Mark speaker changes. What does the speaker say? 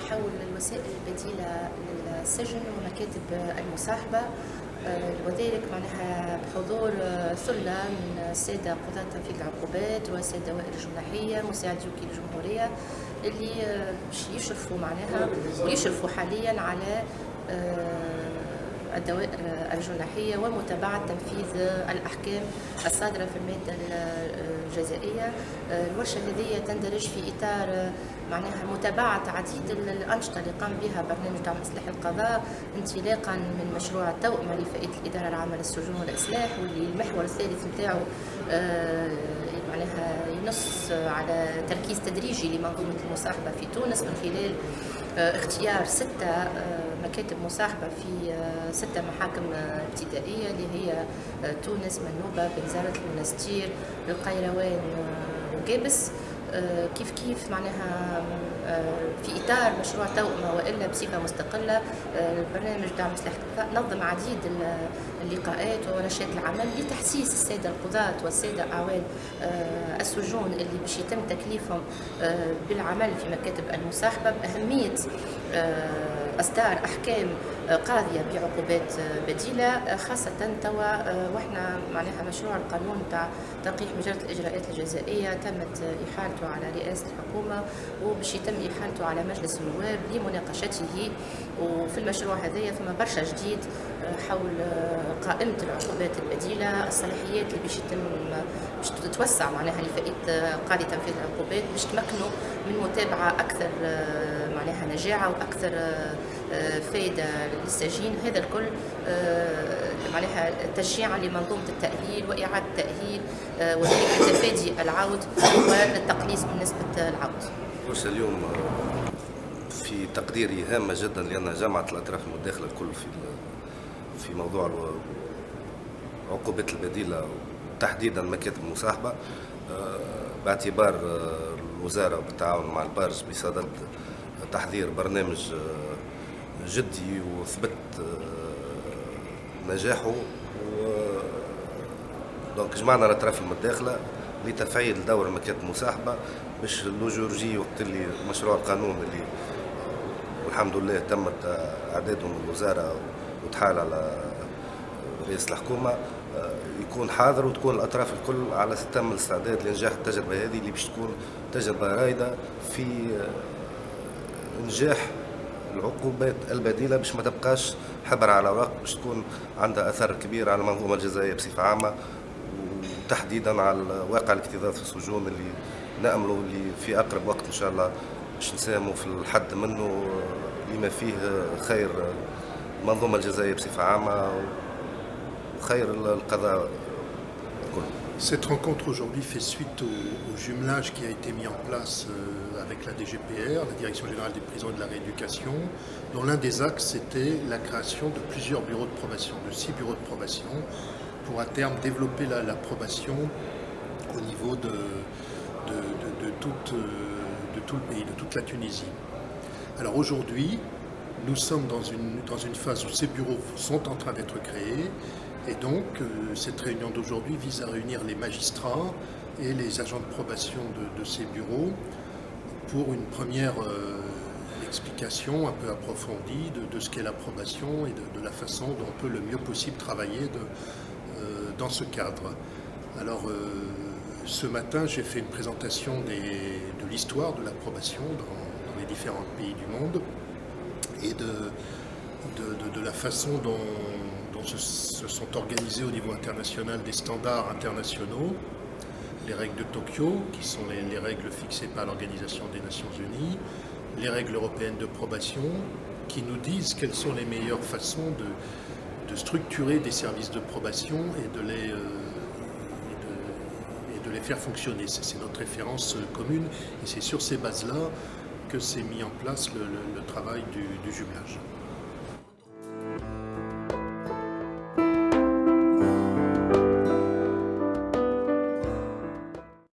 Speaker 1: حول الوسائل البديلة للسجن ومكاتب المصاحبة، وذلك معناها بحضور ثلة من السادة قضاة تنفيذ العقوبات والسادة دوائر الجناحية مساعد وكيل الجمهورية اللي باش يشرفوا معناها ويشرفوا حاليا على الدوائر الجناحية ومتابعة تنفيذ الأحكام الصادرة في المادة الجزائية. الورشة هذه تندرج في إطار معناها متابعة عديد الأنشطة اللي قام بها برنامج دعم إصلاح القضاء انطلاقا من مشروع التوأمة لفائدة الإدارة العامة للسجون والإصلاح، واللي المحور الثالث نتاعو معناها ينص على تركيز تدريجي لمنظومة المصاحبة في تونس من خلال اختيار 6 مكاتب مصاحبة في 6 محاكم ابتدائية اللي هي تونس، منوبة، بنزرت، المنستير، القيروان وجابس. كيف معناها في إطار مشروع توأمة وإلا بصفة مستقلة برنامج دعم إصلاح القضاء نظم عديد اللقاءات وورشات العمل لتحسيس السادة القضاة والسادة أعوان السجون اللي باش يتم تكليفهم بالعمل في مكاتب المصاحبة بأهمية إصدار أحكام قاضية بعقوبات بديلة، خاصة توا وإحنا معناها مشروع القانون تاع تنقيح مجرة الإجراءات الجزائية تمت إحالته على رئاسة الحكومة وباش يتم إحالته على مجلس النواب لمناقشته. وفي المشروع هذايا ثم برشا جديد حول قائمة العقوبات البديلة، الصلاحيات اللي باش تتوسع معناها لفائدة قاضي تنفيذ العقوبات باش تمكنوا من متابعة أكثر معناها نجاعة وأكثر فائدة للسجين. هذا الكل معناها تشجيعا لمنظومة التأهيل وإعادة التأهيل وذلك لتفادي العود والتقليص من نسبة العود.
Speaker 2: اليوم في تقديري هامة جدا لأن جمعت الأطراف المتداخلة الكل في موضوع العقوبات البديلة تحديدا مكاتب المصاحبة، باعتبار الوزارة بالتعاون مع البارج بصدد تحضير برنامج جدي وثبت نجاحه. دونك جمعنا الأطراف المتداخلة لتفعيل دور مكاتب المصاحبة باش اللوجورجي وقت اللي مشروع القانون اللي والحمد لله تمت اعداده من الوزاره وتحال على رئيس الحكومه يكون حاضر وتكون الاطراف الكل على تم الاستعداد لنجاح التجربه هذه اللي باش تكون تجربه رائده في انجاح العقوبات البديله باش ما تبقاش حبر على ورق، باش تكون عندها اثر كبير على المنظومه الجزائريه بصفه عامه وتحديدا على واقع الاكتظاظ في السجون اللي نأملوا اللي في أقرب وقت إن شاء الله باش نساهموا في الحد منه لما فيه خير المنظومة الجزائرية بصفة عامة وخير القضاء الكل.
Speaker 3: Cette rencontre aujourd'hui fait suite au jumelage qui a été mis en place avec la DGPR, la Direction Générale des Prisons et de la Rééducation, dont l'un des axes était la création de plusieurs bureaux de probation, de 6 bureaux de probation, pour à terme développer la probation au niveau de tout le pays, de toute la Tunisie. Alors aujourd'hui, nous sommes dans une phase où ces bureaux sont en train d'être créés et donc cette réunion d'aujourd'hui vise à réunir les magistrats et les agents de probation de ces bureaux pour une première explication un peu approfondie de ce qu'est la probation et de la façon dont on peut le mieux possible travailler dans ce cadre. Alors ce matin, j'ai fait une présentation de l'histoire de la probation dans les différents pays du monde et de la façon dont se sont organisés au niveau international des standards internationaux, les règles de Tokyo, qui sont les règles fixées par l'Organisation des Nations Unies, les règles européennes de probation, qui nous disent quelles sont les meilleures façons de structurer des services de probation et de les faire fonctionner. C'est notre référence commune et c'est sur ces bases-là que s'est mis en place le travail du jumelage.